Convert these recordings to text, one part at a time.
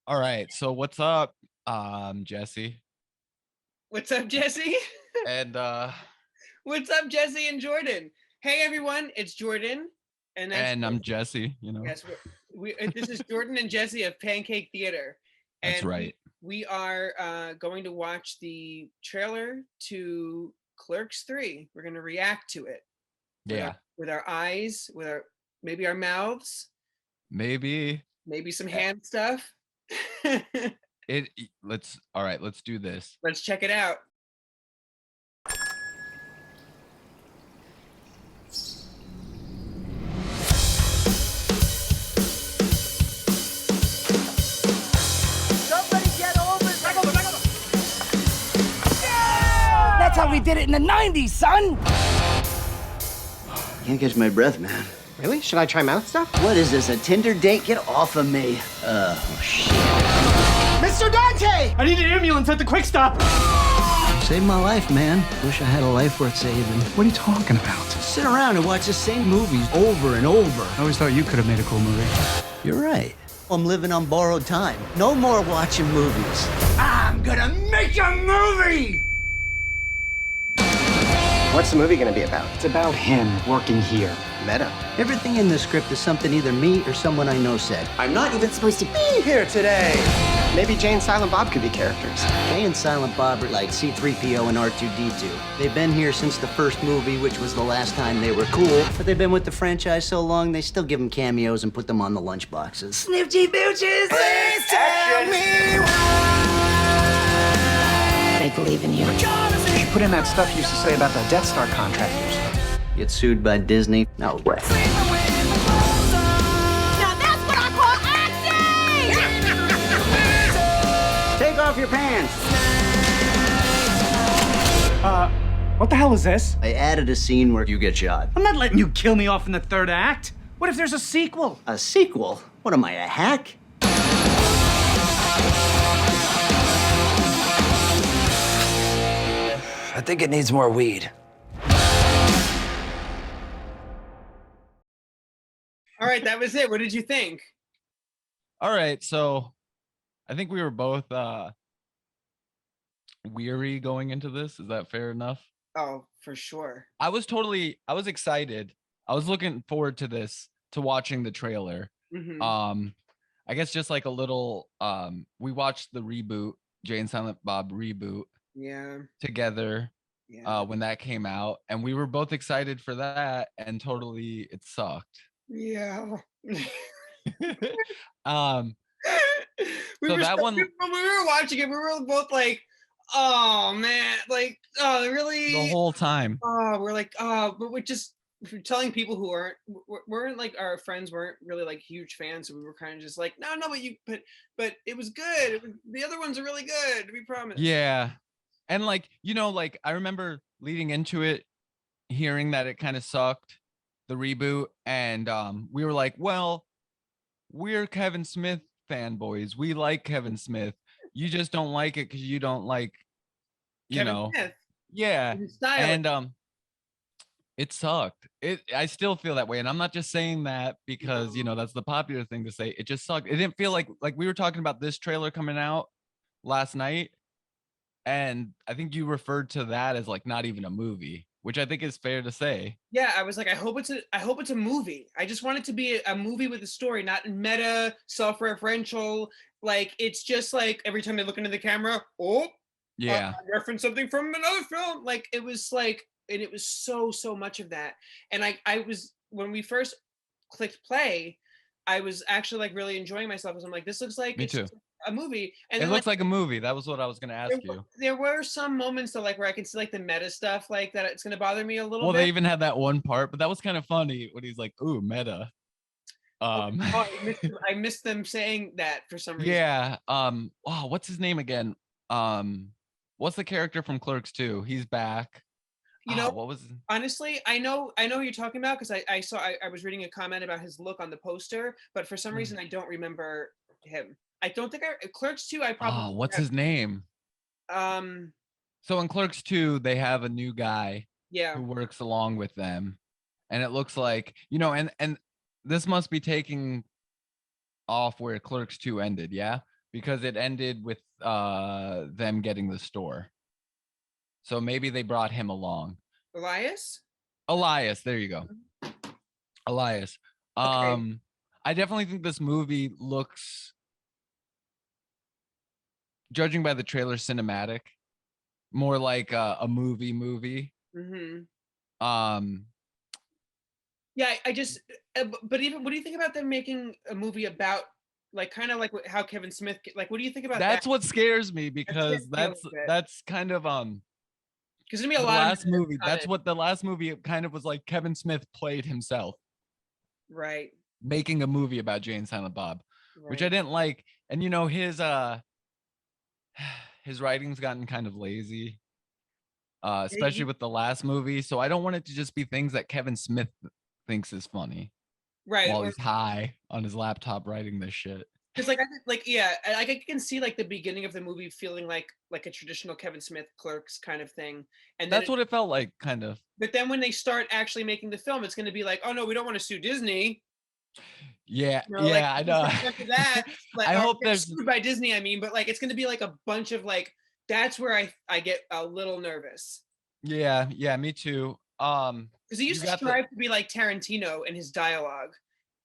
All right. So what's up, Jesse? What's up, Jesse? And What's up, Jesse and Jordan? Hey, everyone, it's Jordan, and that's and I'm Jesse, you know. yes, this is Jordan and Jesse of Pancake Theater, That's and right. we are going to watch the trailer to Clerks 3. We're going to react to it Yeah. with our eyes, with our maybe our mouths, Maybe maybe some eh, hand stuff. let's all right, let's do this. Let's check it out. Somebody get over it. That's how we did it in the 90s, son. Can't catch my breath, man. Really? Should I try mouth stuff? What is this, a Tinder date? Get off of me. Oh, shit. Mr. Dante! I need an ambulance at the quick stop. Saved my life, man. Wish I had a life worth saving. What are you talking about? Sit around and watch the same movies over and over. I always thought you could have made a cool movie. You're right. I'm living on borrowed time. No more watching movies. I'm gonna make a movie! What's the movie gonna be about? It's about him working here. Meta. Everything in the script is something either me or someone I know said. I'm not even supposed to be here today. Maybe Jay and Silent Bob could be characters. Jay and Silent Bob are like C-3PO and R2-D2. They've been here since the first movie, which was the last time they were cool. But they've been with the franchise so long, they still give them cameos and put them on the lunchboxes. Snifty Booches! Please tell me I believe in you. You should put in that stuff you used to say about the Death Star contractors. Get sued by Disney? No way. Now that's what I call acting! Take off your pants! What the hell is this? I added a scene where you get shot. I'm not letting you kill me off in the third act. What if there's a sequel? A sequel? What am I, a hack? I think it needs more weed. All right, that was it. What did you think? All right. So I think we were both weary going into this. Is that fair enough? Oh, for sure. I was excited. I was looking forward to this, to watching the trailer. Mhm. I guess just like a little we watched the reboot, Jay and Silent Bob reboot Yeah. together Yeah. when that came out, and we were both excited for that, and totally it sucked. Yeah. um We So were that one- when we were watching it, we were both like, oh man, like, oh really? the whole time. We're like, but we're telling people who weren't like our friends weren't really like huge fans, so we were kind of just like, no, but it was good. The other ones are really good. We promise. Yeah. And like, like I remember leading into it, hearing that it kind of sucked, the reboot, and we were like, well, we're Kevin Smith fanboys. We like Kevin Smith. You just don't like it because you don't like, Kevin Smith, yeah. his style. And it sucked. I still feel that way. And I'm not just saying that because, that's the popular thing to say. It just sucked. It didn't feel like we were talking about this trailer coming out last night. And I think you referred to that as like not even a movie, which I think is fair to say. Yeah, I was like, I hope it's a movie. I just want it to be a movie with a story, not meta, self-referential. Like it's just like every time they look into the camera, Yeah. reference something from another film. Like it was like, and it was so much of that. And I was, when we first clicked play, I was actually like really enjoying myself because I'm like, this looks like Me too. a movie. And It then, looks like a movie. That was what I was going to ask you. there were some moments that like where I can see like the meta stuff like that it's going to bother me a little Well, bit. they even had that one part, but that was kind of funny when he's like, ooh, meta. I missed them saying that for some reason. Yeah. What's his name again? What's the character from Clerks 2? He's back. What was Honestly, I know who you're talking about because I was reading a comment about his look on the poster, but for some reason I don't remember him. I don't think Clerks 2 I probably what's his name? So in Clerks 2, they have a new guy who works along with them. And it looks like, and this must be taking off where Clerks 2 ended, yeah? because it ended with them getting the store. So maybe they brought him along. Elias? Elias, there you go. Elias. Okay. I definitely think this movie looks, judging by the trailer, cinematic, more like a movie. Mm-hmm. Um, Yeah, I just, but even, what do you think about them making a movie about, like, kind of like how Kevin Smith, like, what do you think about that's that? what scares me, That scares because me a little bit. that's kind of Because there's gonna be a the lot last of movie. on That's it. what the last movie kind of was like. Kevin Smith played himself, Right. making a movie about Jay and Silent Bob, which I Right. didn't like. And you know, his writing's gotten kind of lazy, especially with the last movie. So I don't want it to just be things that Kevin Smith thinks is funny Right. while Or he's high on his laptop writing this shit. because, like, I think, like, yeah, I can see like the beginning of the movie feeling like a traditional Kevin Smith Clerks kind of thing, and then That's what it felt like, kind of. but then when they start actually making the film, it's gonna be like, oh no, we don't want to sue Disney. Yeah, You know, like, yeah, I know. after that, like, I or hope get there's sued by Disney. I mean, but like, it's gonna be like a bunch of like. That's where I get a little nervous yeah, me too. because he You used to got the strive to be like Tarantino in his dialogue,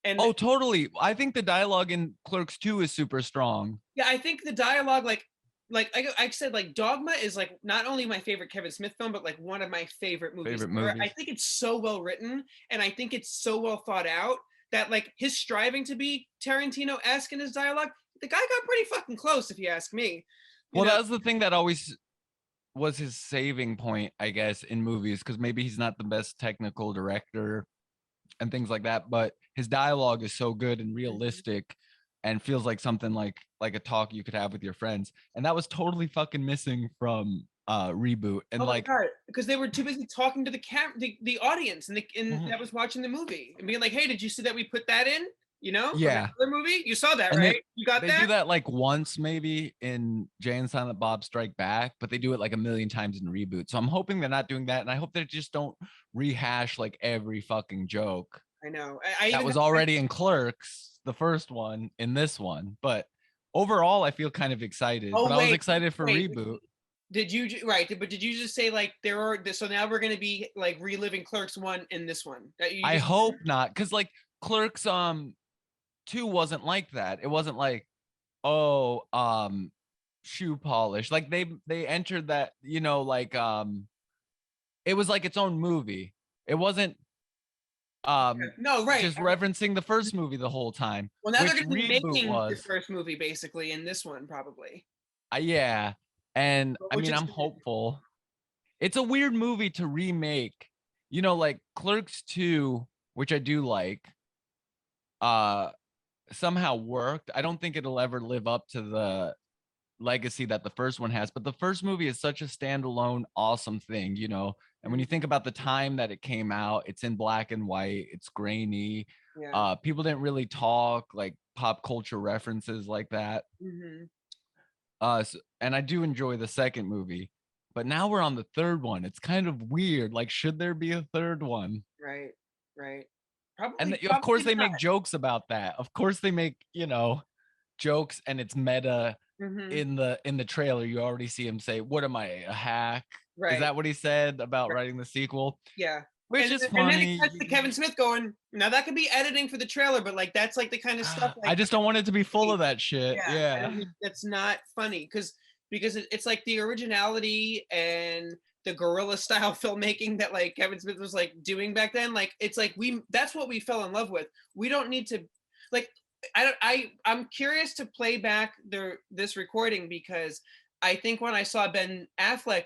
and Oh, totally. I think the dialogue in Clerks 2 is super strong. yeah, I think the dialogue, like I said, like Dogma is like not only my favorite Kevin Smith film, but like one of my favorite movies. Favorite ever. I movies. think it's so well written, and I think it's so well thought out that like his striving to be Tarantino-esque in his dialogue, the guy got pretty fucking close, if you ask me. You Well, know? that was the thing that always was his saving point, I guess, in movies, because maybe he's not the best technical director and things like that, but his dialogue is so good and realistic and feels like something like a talk you could have with your friends. And that was totally fucking missing from Reboot. And Oh my like, god, because they were too busy talking to the audience and Mhm. that was watching the movie and being like, "Hey, did you see that we put that in? You know, from yeah. that other movie? You saw that, And right? You got they that?" do that like once maybe in Jay and Silent Bob Strike Back, but they do it like a million times in Reboot. So I'm hoping they're not doing that, and I hope they just don't rehash like every fucking joke I know. I that even was already in Clerks, the first one, in this one. But overall, I feel kind of excited. Oh But I was wait, excited for wait. Reboot. Did you right? But did you just say like there are so now we're gonna be like reliving Clerks 1 in this one? That you I just hope not, because like Clerks 2 wasn't like that. It wasn't like, oh, shoe polish. Like they entered that, you know, like it was like its own movie. It wasn't no right. just referencing the first movie the whole time, Well, now they're which gonna be Reboot making the was. first movie basically in this one probably. Yeah. And I Which mean, is I'm hopeful. It's a weird movie to remake. You know, like Clerks 2, which I do like, uh somehow worked. I don't think it'll ever live up to the legacy that the first one has, but the first movie is such a standalone awesome thing, you know. And when you think about the time that it came out, it's in black and white, it's grainy, yeah. people didn't really talk like pop culture references like that. Hmm. And I do enjoy the second movie, but now we're on the third one. It's kind of weird, like should there be a third one? Right. Right. And Probably. of course Probably they not. make jokes about that. Of course they make, you know, jokes, and it's meta. Hmm. In the trailer you already see him say, what am I, a hack? Right. Is that what he said about Right. writing the sequel? Yeah. Which is And then it funny. cuts to Kevin Smith going, now that could be editing for the trailer, but like that's like the kind of stuff I like just don't want it to be full of that shit. yeah, I Yeah. don't think that's not funny because it's like the originality and the guerrilla style filmmaking that like Kevin Smith was like doing back then. Like it's like that's what we fell in love with. We don't need to like I'm curious to play back this recording because I think when I saw Ben Affleck,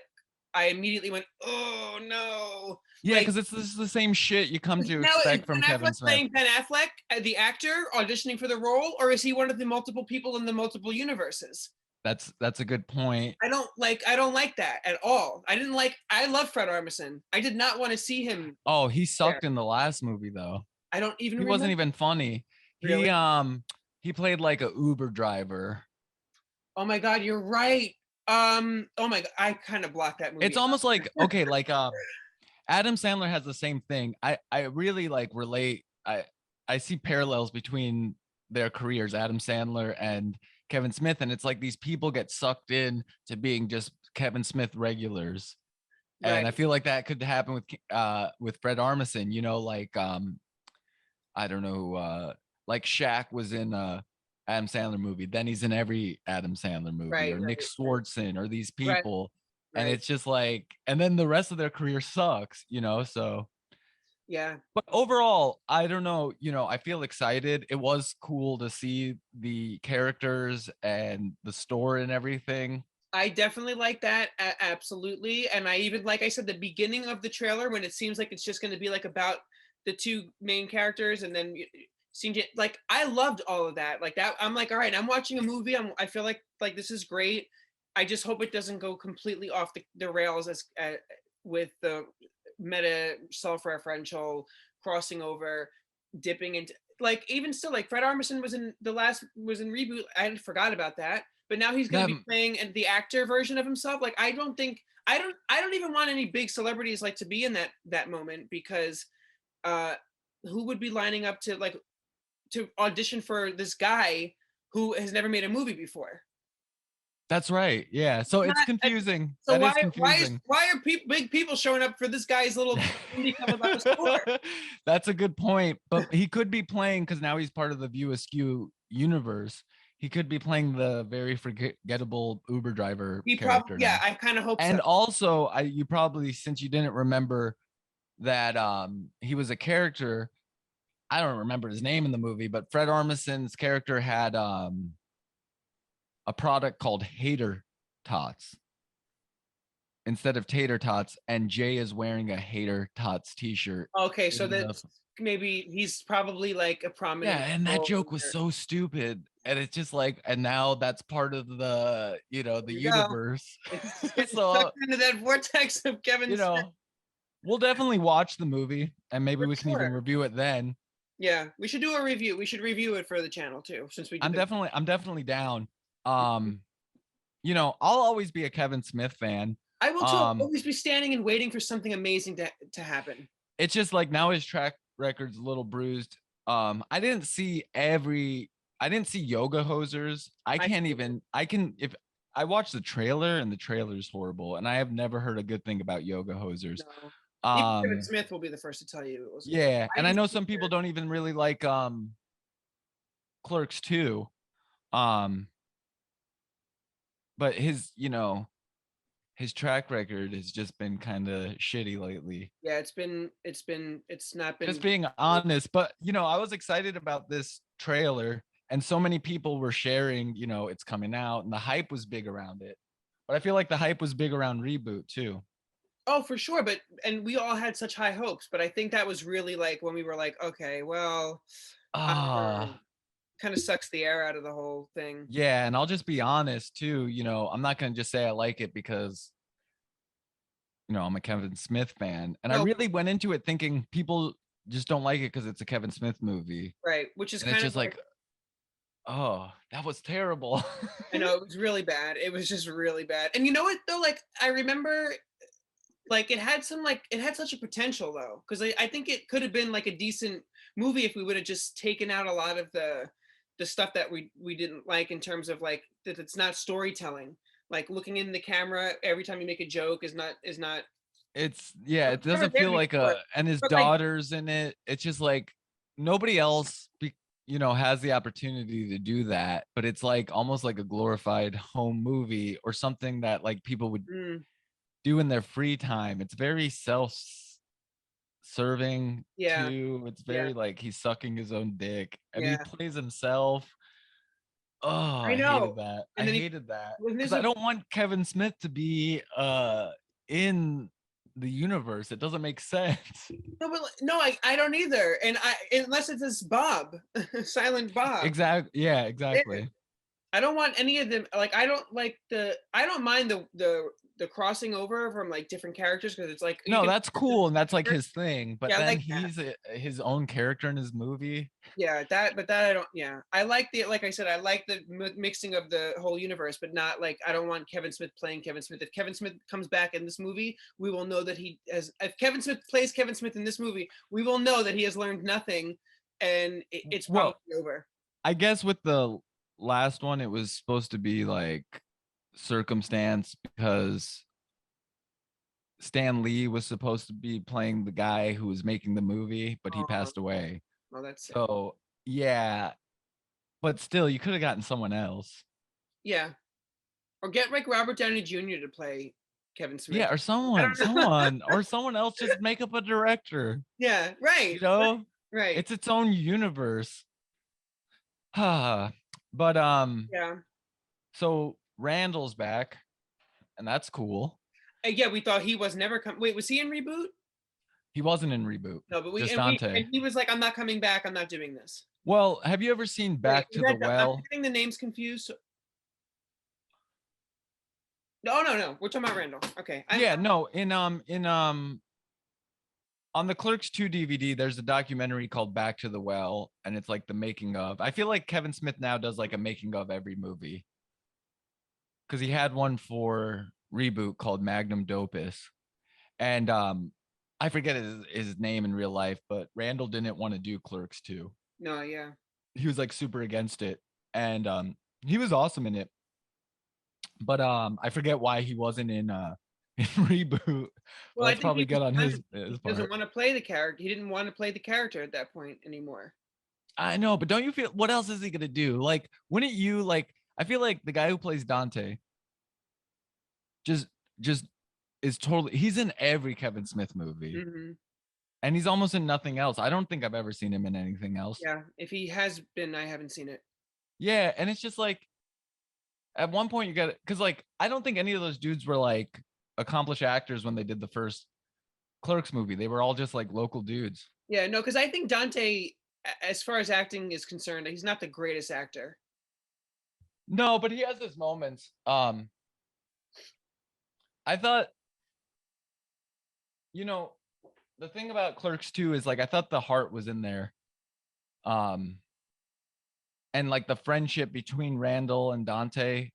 I immediately went, oh no. Yeah, Like, because this is the same shit you come to now, is expect from Ben Kevin Affleck Smith. playing Ben Affleck, the actor auditioning for the role, or is he one of the multiple people in the multiple universes? That's a good point. I don't like that at all. I love Fred Armisen. I did not want to see him. Oh, he sucked there. in the last movie though. I don't even He remember. wasn't even funny. Really? He played like a Uber driver. Oh my god, you're right. Oh my god, I kind of blocked that movie. It's almost like, okay, like Adam Sandler has the same thing. I really like relate. I see parallels between their careers, Adam Sandler and Kevin Smith, and it's like these people get sucked in to being just Kevin Smith regulars. And I Right. feel like that could happen with Fred Armisen, you know, like I don't know, like Shaq was in a Adam Sandler movie, then he's in every Adam Sandler movie, Right, or Nick right, Swardson, or these right, people. And right. it's just like, and then the rest of their career sucks, you know. So Yeah. but overall, I don't know, you know, I feel excited. It was cool to see the characters and the story and everything. I definitely like that. Absolutely. And I even, like I said, the beginning of the trailer, when it seems like it's just going to be like about the two main characters, and then CJ, like I loved all of that. Like that, I'm like, all right, I'm watching a movie. I feel like this is great. I just hope it doesn't go completely off the rails as with the meta self-referential crossing over, dipping into, like, even still, like Fred Armisen was in Reboot. I had forgot about that, but now he's going to be playing the actor version of himself. Like I don't even want any big celebrities like to be in that moment, because who would be lining up to audition for this guy who has never made a movie before? That's right. Yeah. So it's confusing. So That is confusing. why are big people showing up for this guy's little indie film about the store? That's a good point. But he could be playing, because now he's part of the View Askew universe. He could be playing the very forgettable Uber driver character. Yeah, I kind of hope and so. also, you probably, since you didn't remember that he was a character, I don't remember his name in the movie, but Fred Armisen's character had a product called Hater Tots instead of Tater Tots, and Jay is wearing a Hater Tots t-shirt. Okay, so that maybe he's probably like a prominent. Yeah, and that joke was so stupid, and it's just like, and now that's part of the, you know, the universe. It's So into that vortex of Kevin. You know, we'll definitely watch the movie, and maybe we can even review it then. Yeah, we should do a review. We should review it for the channel too, since we. I'm definitely down. You know, I'll always be a Kevin Smith fan. I will too. I'll always be standing and waiting for something amazing to happen. It's just like now his track record's a little bruised. I didn't see Yoga Hosers. If I watched the trailer, and the trailer's horrible, and I have never heard a good thing about Yoga Hosers. No. Even Kevin Smith will be the first to tell you it was. Yeah, and I know some people don't even really like Clerks 2. But his, you know, his track record has just been kind of shitty lately. Yeah, it's not been. Just being honest, but you know, I was excited about this trailer, and so many people were sharing, you know, it's coming out, and the hype was big around it. But I feel like the hype was big around Reboot too. Oh, for sure. And we all had such high hopes, but I think that was really like when we were like, okay, well, kind of sucks the air out of the whole thing. Yeah, and I'll just be honest too, you know, I'm not going to just say I like it because, you know, I'm a Kevin Smith fan, and I really went into it thinking people just don't like it because it's a Kevin Smith movie. Right, which is kind of just like, oh, that was terrible. I know, it was really bad. It was just really bad. And you know what though, like I remember, like it had such a potential though, because I think it could have been like a decent movie if we would have just taken out a lot of the stuff that we didn't like, in terms of like that it's not storytelling. Like looking in the camera every time you make a joke is not. It's it doesn't feel like and his daughter's in it. It's just like nobody else you know, has the opportunity to do that, but it's like almost like a glorified home movie or something that like people would do in their free time. It's very self-serving too. It's very like he's sucking his own dick, and he plays himself. Oh, I hated that. I hated that because I don't want Kevin Smith to be in the universe. It doesn't make sense. No, I don't either. And unless it's this Bob, Silent Bob. Exactly. Yeah, exactly. I don't want any of them. Like I don't mind the crossing over from like different characters, because it's like, no, that's cool, and that's like his thing, but then like he's his own character in his movie. But that I don't. I like like I said, I like the mixing of the whole universe, but not like, I don't want Kevin Smith playing Kevin Smith. If Kevin Smith comes back in this movie, we will know that if Kevin Smith plays Kevin Smith in this movie, we will know that he has learned nothing, and it's probably over. I guess with the last one, it was supposed to be like circumstance because Stan Lee was supposed to be playing the guy who was making the movie, but he Oh, passed away. well, that's sad. So yeah, but still, you could have gotten someone else. Yeah. Or get like Robert Downey Jr. to play Kevin Smith. Yeah, or I don't know. or someone else. Just make up a director. Yeah, right. You know, Right. it's its own universe. But Yeah. so Randall's back, and that's cool. Yeah, we thought he was never coming. Wait, was he in Reboot? He wasn't in Reboot. No, but Just and Dante. he was like, I'm not coming back. I'm not doing this. Well, have you ever seen Back Wait, to the I'm Well? getting the names confused. No. We're talking about Randall. Okay. Yeah, no, in on the Clerks 2 DVD, there's a documentary called Back to the Well, and it's like the making of. I feel like Kevin Smith now does like a making of every movie. Because he had one for Reboot called Magnum Dopus. And I forget his name in real life, but Randall didn't want to do Clerks 2. No, yeah. He was like super against it. And he was awesome in it. But I forget why he wasn't in Reboot. Well, I That's think probably he good on his doesn't part. want to play the character. He didn't want to play the character at that point anymore. I know, but don't you feel, what else is he gonna do? Like, wouldn't you like, I feel like the guy who plays Dante just is totally, he's in every Kevin Smith movie. Mhm. And he's almost in nothing else. I don't think I've ever seen him in anything else. Yeah, if he has been, I haven't seen it. Yeah, and it's just like at one point you got it, because like I don't think any of those dudes were like accomplished actors when they did the first Clerks movie. They were all just like local dudes. Yeah, no, because I think Dante, as far as acting is concerned, he's not the greatest actor. No, but he has his moments. I thought, you know, the thing about Clerks 2 is like I thought the heart was in there. And like the friendship between Randall and Dante,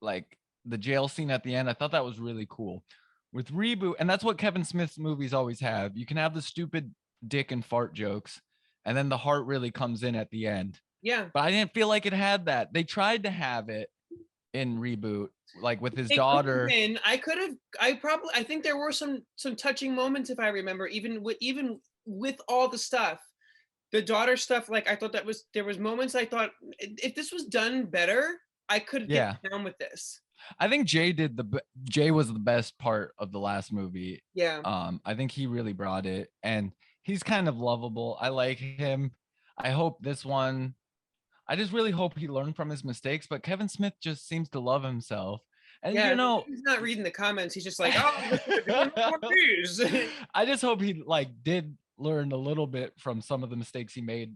like the jail scene at the end, I thought that was really cool. With Reboot, and that's what Kevin Smith's movies always have. You can have the stupid dick and fart jokes, and then the heart really comes in at the end. Yeah. But I didn't feel like it had that. They tried to have it in Reboot, like with his It could have daughter. been. I think there were some touching moments, if I remember, even with all the stuff, the daughter stuff. Like I thought there was moments I thought if this was done better, I could get down with this. I think Jay was the best part of the last movie. Yeah. I think he really brought it, and he's kind of lovable. I like him. I hope this one, I just really hope he learned from his mistakes, but Kevin Smith just seems to love himself. And Yeah, you know, he's not reading the comments. He's just like, oh, please. I just hope he like did learn a little bit from some of the mistakes he made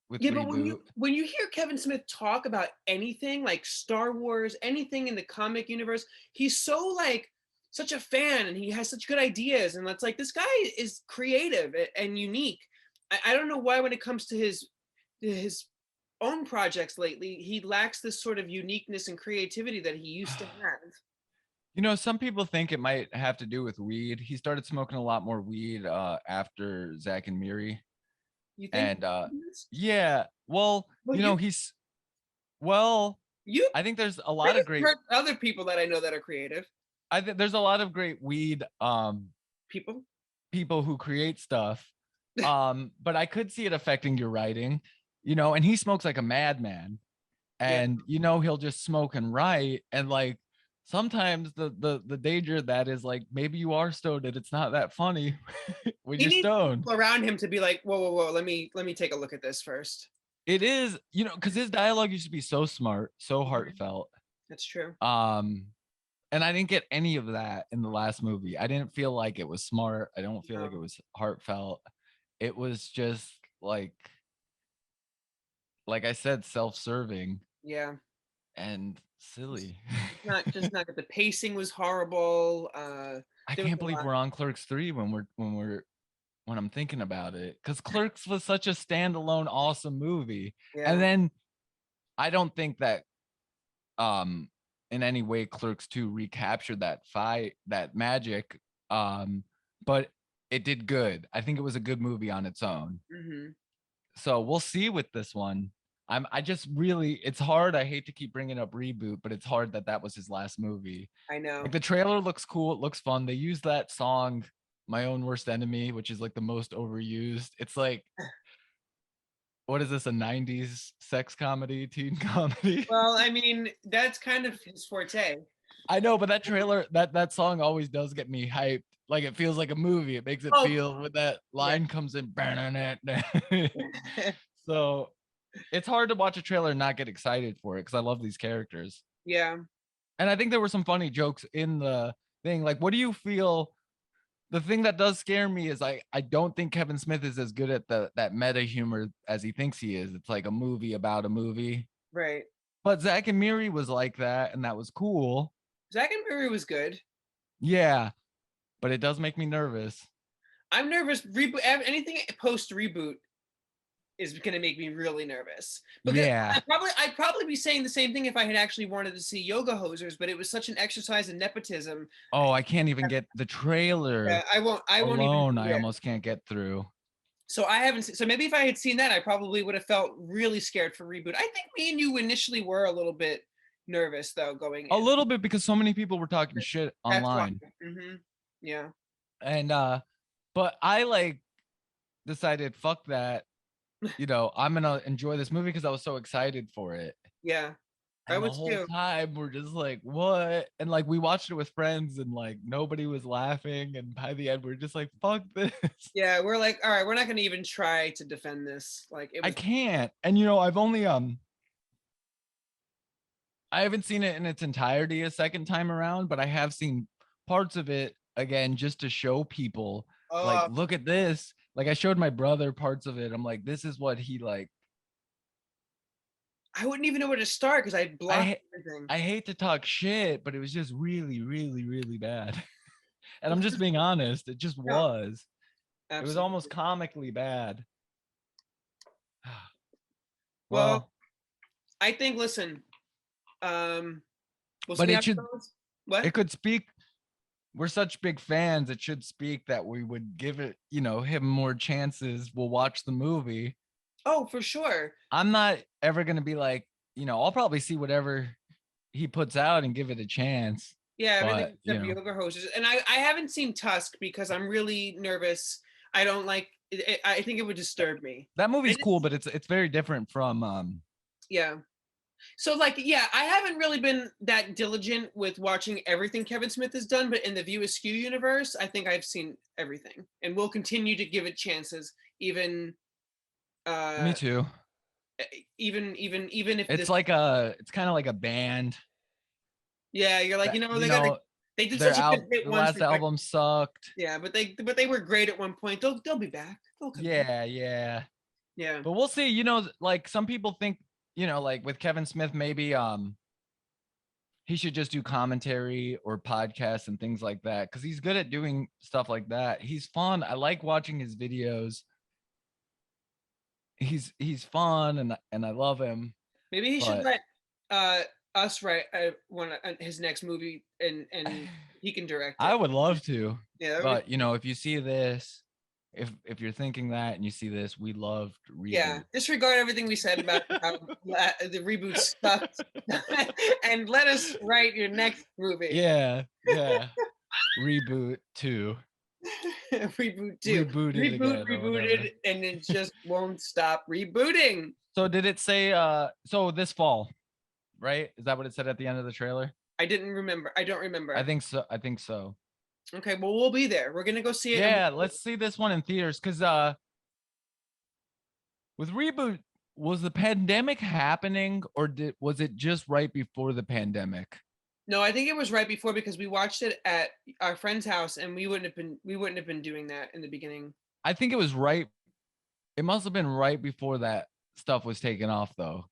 with Yeah, Reboot. but when you hear Kevin Smith talk about anything like Star Wars, anything in the comic universe, he's so like such a fan and he has such good ideas. And that's like, this guy is creative and unique. I don't know why when it comes to his own projects lately, he lacks this sort of uniqueness and creativity that he used to have. You know, some people think it might have to do with weed. He started smoking a lot more weed after Zach and Miri. You think? And yeah, well, you know, I think there's a lot of great other people that I know that are creative. I think there's a lot of great weed people who create stuff. But I could see it affecting your writing, you know, and he smokes like a madman. And you know, he'll just smoke and write. And like sometimes the danger of that is like maybe you are stoned and it's not that funny when you're stoned. People around him to be like, whoa, let me take a look at this first. It is, you know, because his dialogue used to be so smart, so heartfelt. That's true. And I didn't get any of that in the last movie. I didn't feel like it was smart. I don't feel like it was heartfelt. It was just like I said, self-serving. Yeah. And silly. Not the pacing was horrible. I can't believe we're on Clerks 3 when I'm thinking about it, because Clerks was such a standalone awesome movie. Yeah. And then I don't think that in any way Clerks 2 recaptured that magic, but it did good. I think it was a good movie on its own. Mm-hmm. So we'll see with this one. I just really, it's hard. I hate to keep bringing up Reboot, but it's hard that was his last movie. I know. Like the trailer looks cool. It looks fun. They use that song, My Own Worst Enemy, which is like the most overused. It's like, what is this, a 90s sex comedy, teen comedy? Well, I mean, that's kind of his forte. I know, but that trailer, that song always does get me hyped. Like it feels like a movie. It makes it feel when that line comes in. So it's hard to watch a trailer and not get excited for it because I love these characters. Yeah. And I think there were some funny jokes in the thing. Like, what do you feel? The thing that does scare me is I don't think Kevin Smith is as good at that meta humor as he thinks he is. It's like a movie about a movie. Right. But Zack and Miri was like that, and that was cool. Zack and Miri was good. Yeah, but it does make me nervous. I'm nervous. Reboot, anything post reboot is going to make me really nervous. Because Yeah. I'd probably be saying the same thing if I had actually wanted to see Yoga Hosers, but it was such an exercise in nepotism. Oh, I can't even get the trailer. Yeah, I won't alone. even. I almost can't get through. So I haven't. So maybe if I had seen that, I probably would have felt really scared for reboot. I think me and you initially were a little bit nervous though going in. A little bit because so many people were talking shit online. Yeah. And but I like decided fuck that. You know, I'm gonna enjoy this movie because I was so excited for it. Yeah. And the whole time we're just like, what? And like we watched it with friends and like nobody was laughing. And by the end, we're just like, fuck this. Yeah, we're like, all right, we're not gonna even try to defend this. Like I can't. And you know, I've only I haven't seen it in its entirety a second time around, but I have seen parts of it again just to show people like, look at this. Like I showed my brother parts of it. I'm like, this is what he like. I wouldn't even know where to start because I blocked everything. I hate to talk shit, but it was just really, really, really bad. And I'm just being honest. It just was. Absolutely. It was almost comically bad. Well, I think, listen, we'll but it should, it could speak. We're such big fans. It should speak that we would give it, you know, him more chances. We'll watch the movie. Oh, for sure. I'm not ever going to be like, you know, I'll probably see whatever he puts out and give it a chance. Yeah, everything except Yoga Hosers. And I haven't seen Tusk because I'm really nervous. I don't like it. I think it would disturb me. That movie's cool, but it's very different from yeah. So like, yeah, I haven't really been that diligent with watching everything Kevin Smith has done, but in the View Askew universe, I think I've seen everything and we'll continue to give it chances. Even me too. Even if it's like it's kind of like a band. Yeah, you're like, they did such a good hit. The last album sucked. Yeah, but they were great at one point. They'll be back. Yeah. But we'll see. You know, like some people think, you know, like with Kevin Smith, maybe he should just do commentary or podcasts and things like that because he's good at doing stuff like that. He's fun. I like watching his videos. He's fun and I love him. Maybe he should let us write his next movie and he can direct it. I would love to. Yeah, but you know, if you see this, if you're thinking that and you see this, we love Reboot. Yeah, disregard everything we said about how the reboot sucks and let us write your next movie. Yeah. Reboot 2. Reboot 2. Rebooted, and it just won't stop rebooting. So did it say so this fall, right? Is that what it said at the end of the trailer? I don't remember. I think so. Okay, well, we'll be there. We're gonna go see it. Yeah, let's see this one in theaters because with Reboot, was the pandemic happening or was it just right before the pandemic? No, I think it was right before because we watched it at our friend's house and we wouldn't have been doing that in the beginning. I think it was right. It must have been right before that stuff was taken off though.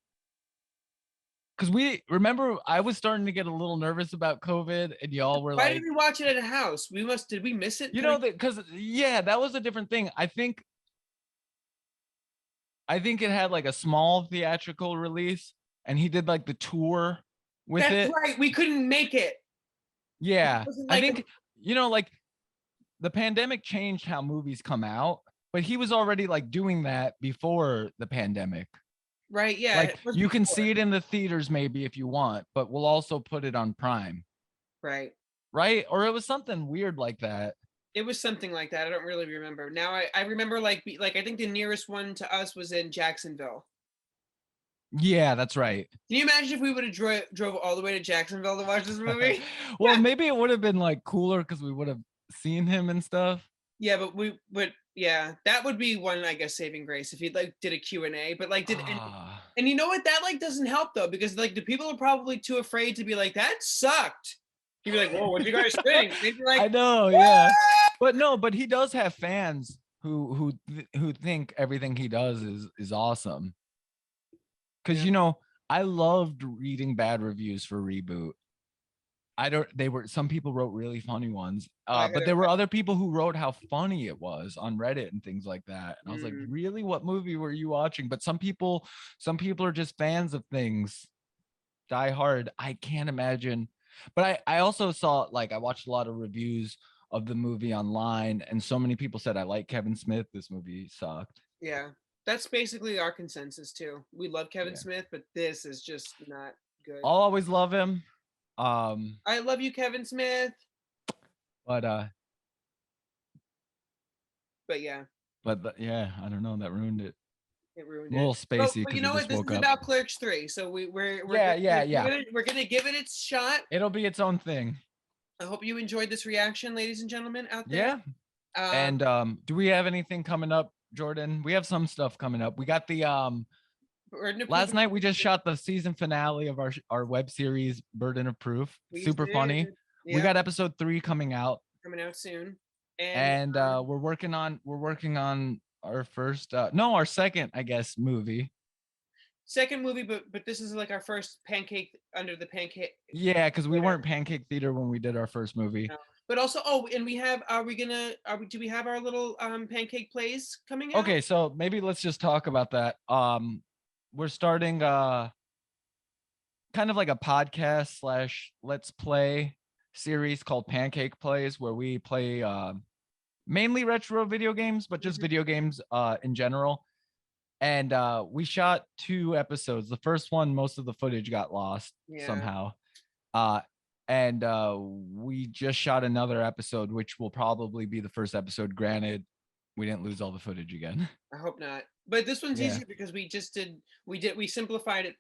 Because remember, I was starting to get a little nervous about COVID, and y'all were like, "Why did we watch it at a house? Did we miss it?" You know, because that was a different thing. I think it had like a small theatrical release, and he did like the tour with it. That's right. We couldn't make it. Yeah, I think like the pandemic changed how movies come out, but he was already like doing that before the pandemic. Right. Yeah. Like it was you can before. see it in the theaters maybe if you want, but we'll also put it on Prime, Right. right? Or it was something weird like that. It was something like that. I don't really remember. Now I remember like I think the nearest one to us was in Jacksonville. Yeah, that's right. Can you imagine if we would have drove all the way to Jacksonville to watch this movie? Well, maybe it would have been like cooler because we would have seen him and stuff. Yeah, but yeah, that would be one, I guess, saving grace if he like did a Q&A, but like Ah. and you know what, that like doesn't help though, because like the people are probably too afraid to be like, that sucked. You'd be like, whoa, what do you guys think? They'd be like, I know, yeah. But no, but he does have fans who think everything he does is awesome. Because Yeah. you know, I loved reading bad reviews for Reboot. Some people wrote really funny ones, I but there were other people who wrote how funny it was on Reddit and things like that. And I was like, Mm. really, what movie were you watching? But some people are just fans of things, die hard. I can't imagine. But I also saw, like, I watched a lot of reviews of the movie online, and so many people said, I like Kevin Smith, this movie sucked. Yeah, that's basically our consensus too. We love Kevin Yeah. Smith, but this is just not good. I'll always love him. I love you, Kevin Smith. But Yeah, yeah, I don't know, that ruined it. it ruined A little it. spacey But because you he know what? just This woke is up. about Clerks 3, so we're Yeah. we're gonna give it its shot. It'll be its own thing. I hope you enjoyed this reation, ladies and gentlemen out there. Yeah. And do we have anything coming up, Jordan? We have some stuff coming up. We got the last night we just shot the season finale of our web series Burden of Proof. Super funny. Yeah, We got episode 3 coming out. coming out soon, And we're working on our first our second, I guess, movie. second movie, but this is like our first pancake under the pancake. Yeah, because we Theater. weren't Pancake Theater when we did our first movie. No. But also, and we have, do we have our little pancake plays coming out? Okay, so maybe let's just talk about that. We're starting kind of like a podcast / let's play series called Pancake Plays, where we play mainly retro video games, but just video games in general. And we shot 2 episodes. The first one, most of the footage got lost somehow. And we just shot another episode, which will probably be the first episode. Granted, we didn't lose all the footage again. I hope not. But this one's Yeah. easier because we simplified it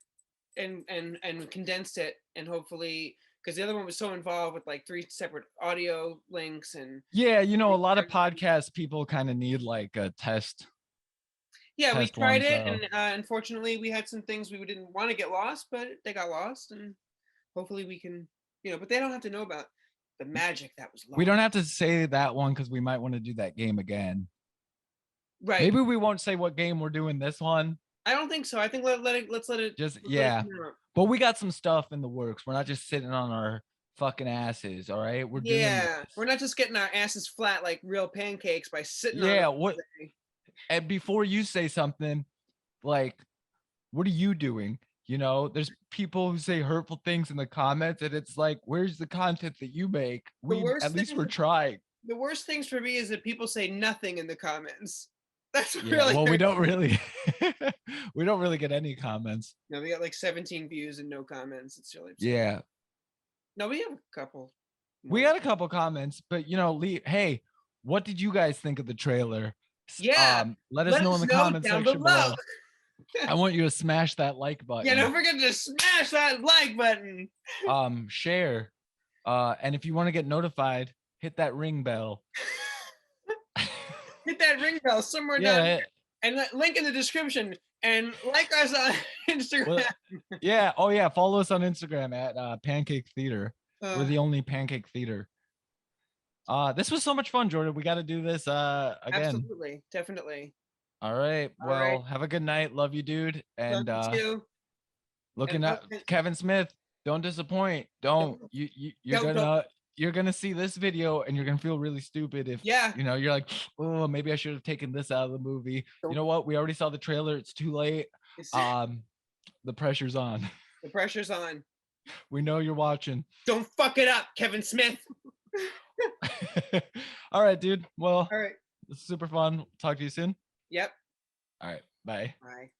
and condensed it, and hopefully, because the other one was so involved with like 3 separate audio links and Yeah, you know, a lot of podcast people kind of need like a test. yeah, we test tried one, it, so- and unfortunately we had some things we didn't want to get lost, but they got lost, and hopefully we can, but they don't have to know about the magic that was lost. We don't have to say that one because we might want to do that game again. Right. Maybe we won't say what game we're doing this one. I don't think so. I think let's let it Just let's let it yeah. come out. But we got some stuff in the works. We're not just sitting on our fucking asses. All right, we're doing Yeah, this. we're not just getting our asses flat like real pancakes by sitting on Yeah, it all what? day. And before you say something, like, what are you doing? You know, there's people who say hurtful things in the comments, and it's like, where's the content that you make? worst At least thing- we're trying. The worst things for me is that people say nothing in the comments. That's Yeah, really well, we don't really get any comments. No, we got like 17 views and no comments. It's really upsetting. Yeah, No, we have a couple. we more. got a couple comments, but you know, hey, what did you guys think of the trailer? Yeah, Let us know in the comment down section below. below. I want you to smash that like button. Yeah, don't forget to smash that like button. Share. And if you want to get notified, hit that ring bell. Hit that ring bell somewhere down Yeah, there, and link in the description, and like us on Instagram. well, yeah. Oh yeah, follow us on Instagram at Pancake Theater. We're the only Pancake Theater. This was so much fun, Jordan. We got to do this again. Absolutely, definitely. All right. All Well, right. have a good night. Love you, dude. And Love you too. looking And at hopefully- Kevin Smith. Don't disappoint. Don't. You're gonna see this video and you're gonna feel really stupid if Yeah. you're like, oh, maybe I should have taken this out of the movie. You know what? We already saw the trailer. It's too late. The pressure's on. The pressure's on. We know you're watching. Don't fuck it up, Kevin Smith. All right, dude. Well, All right. this is super fun. Talk to you soon. Yep. All right. Bye. Bye.